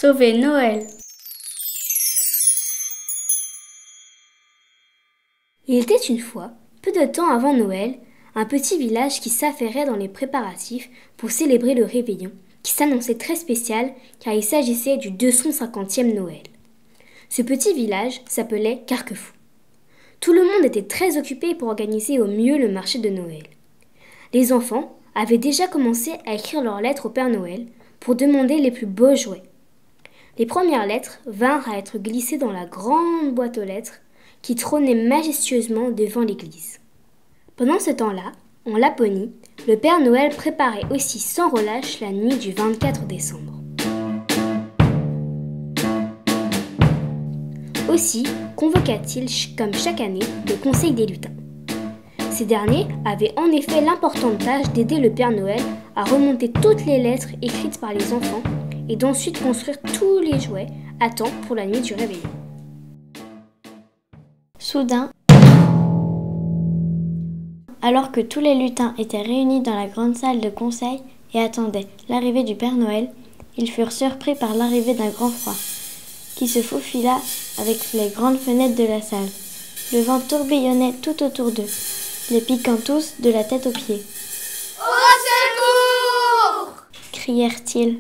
Sauver Noël. Il était une fois, peu de temps avant Noël, un petit village qui s'affairait dans les préparatifs pour célébrer le réveillon, qui s'annonçait très spécial car il s'agissait du 250e Noël. Ce petit village s'appelait Carquefou. Tout le monde était très occupé pour organiser au mieux le marché de Noël. Les enfants avaient déjà commencé à écrire leurs lettres au Père Noël pour demander les plus beaux jouets. Les premières lettres vinrent à être glissées dans la grande boîte aux lettres qui trônait majestueusement devant l'église. Pendant ce temps-là, en Laponie, le Père Noël préparait aussi sans relâche la nuit du 24 décembre. Aussi convoqua-t-il, comme chaque année, le Conseil des lutins. Ces derniers avaient en effet l'importante tâche d'aider le Père Noël à remonter toutes les lettres écrites par les enfants et d'ensuite construire tous les jouets à temps pour la nuit du réveillon. Soudain, alors que tous les lutins étaient réunis dans la grande salle de conseil et attendaient l'arrivée du Père Noël, ils furent surpris par l'arrivée d'un grand froid, qui se faufila avec les grandes fenêtres de la salle. Le vent tourbillonnait tout autour d'eux, les piquant tous de la tête aux pieds. « Au secours !» crièrent-ils.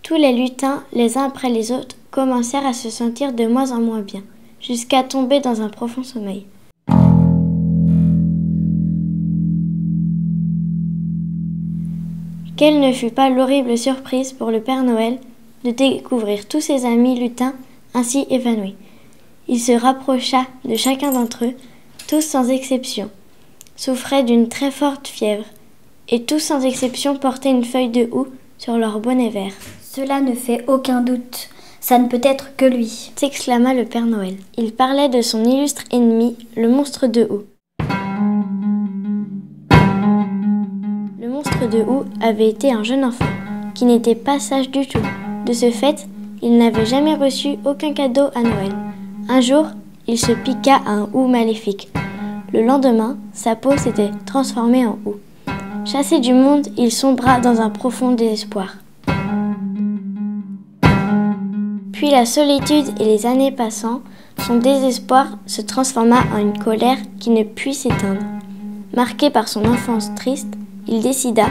Tous les lutins, les uns après les autres, commencèrent à se sentir de moins en moins bien, jusqu'à tomber dans un profond sommeil. Quelle ne fut pas l'horrible surprise pour le Père Noël de découvrir tous ses amis lutins ainsi évanouis. Il se rapprocha de chacun d'entre eux, tous sans exception, souffraient d'une très forte fièvre, et tous sans exception portaient une feuille de houx sur leur bonnet vert. « Cela ne fait aucun doute, ça ne peut être que lui !» s'exclama le Père Noël. Il parlait de son illustre ennemi, le monstre de houx. Le monstre de houx avait été un jeune enfant, qui n'était pas sage du tout. De ce fait, il n'avait jamais reçu aucun cadeau à Noël. Un jour, il se piqua à un houx maléfique. Le lendemain, sa peau s'était transformée en houx. Chassé du monde, il sombra dans un profond désespoir. Puis la solitude et les années passant, son désespoir se transforma en une colère qui ne put s'éteindre. Marqué par son enfance triste, il décida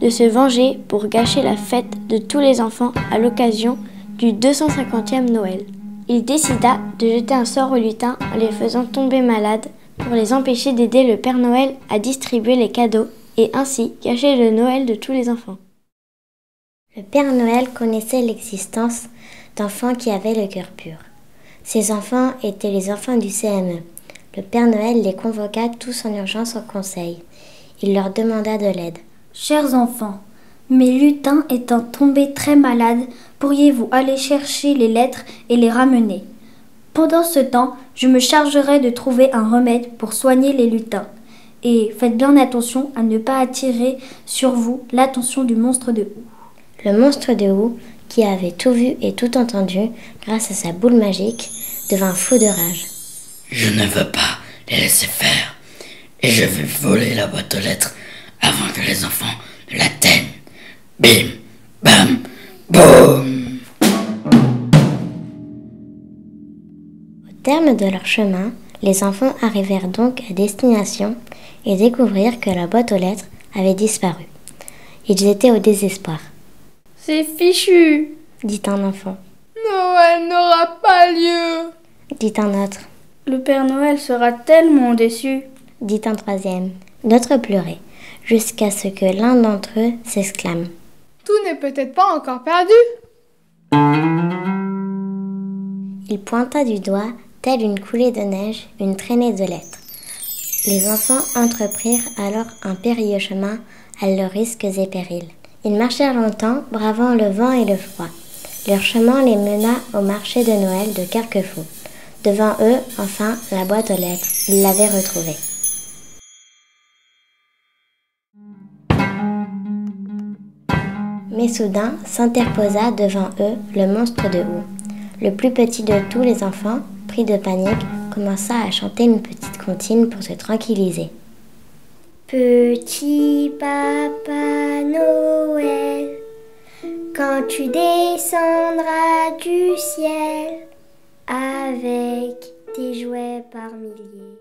de se venger pour gâcher la fête de tous les enfants à l'occasion du 250e Noël. Il décida de jeter un sort aux lutins en les faisant tomber malades pour les empêcher d'aider le Père Noël à distribuer les cadeaux et ainsi gâcher le Noël de tous les enfants. Le Père Noël connaissait l'existence d'enfants qui avaient le cœur pur. Ces enfants étaient les enfants du CME. Le Père Noël les convoqua tous en urgence au conseil. Il leur demanda de l'aide. « Chers enfants, mes lutins étant tombés très malades, pourriez-vous aller chercher les lettres et les ramener? Pendant ce temps, je me chargerai de trouver un remède pour soigner les lutins. Et faites bien attention à ne pas attirer sur vous l'attention du monstre de houx. » Le monstre de houx, qui avait tout vu et tout entendu grâce à sa boule magique, devint fou de rage. « Je ne veux pas les laisser faire, et je vais voler la boîte aux lettres avant que les enfants ne l'atteignent. Bim, bam, boum !» Au terme de leur chemin, les enfants arrivèrent donc à destination et découvrirent que la boîte aux lettres avait disparu. Ils étaient au désespoir. « C'est fichu !» dit un enfant. « Noël n'aura pas lieu !» dit un autre. « Le Père Noël sera tellement déçu !» dit un troisième. D'autres pleuraient, jusqu'à ce que l'un d'entre eux s'exclame. « Tout n'est peut-être pas encore perdu !» Il pointa du doigt, telle une coulée de neige, une traînée de lettres. Les enfants entreprirent alors un périlleux chemin à leurs risques et périls. Ils marchèrent longtemps, bravant le vent et le froid. Leur chemin les mena au marché de Noël de Carquefou. Devant eux, enfin, la boîte aux lettres. Ils l'avaient retrouvée. Mais soudain s'interposa devant eux le monstre de houx. Le plus petit de tous les enfants, pris de panique, commença à chanter une petite comptine pour se tranquilliser. Petit Papa Noël, quand tu descendras du ciel avec tes jouets par milliers.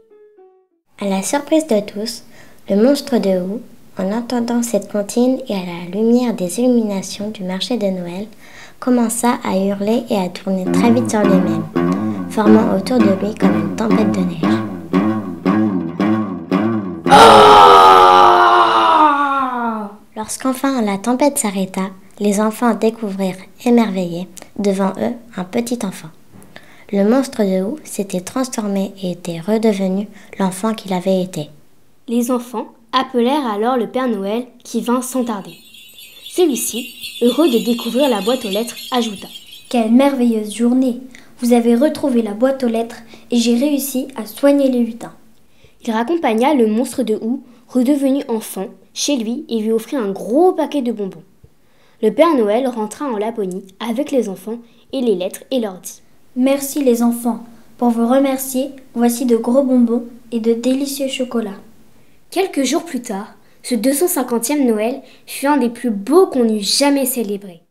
À la surprise de tous, le monstre de Houx, en entendant cette comptine et à la lumière des illuminations du marché de Noël, commença à hurler et à tourner très vite sur lui-même, formant autour de lui comme une tempête de neige. Lorsqu'enfin la tempête s'arrêta, les enfants découvrirent, émerveillés, devant eux, un petit enfant. Le monstre de Houx s'était transformé et était redevenu l'enfant qu'il avait été. Les enfants appelèrent alors le Père Noël qui vint sans tarder. Celui-ci, heureux de découvrir la boîte aux lettres, ajouta : Quelle merveilleuse journée! Vous avez retrouvé la boîte aux lettres et j'ai réussi à soigner les lutins. Il raccompagna le monstre de Houx, redevenu enfant, chez lui et lui offrit un gros paquet de bonbons. Le Père Noël rentra en Laponie avec les enfants et les lettres et leur dit : Merci les enfants. Pour vous remercier, voici de gros bonbons et de délicieux chocolats. Quelques jours plus tard, ce 250e Noël fut un des plus beaux qu'on eût jamais célébré.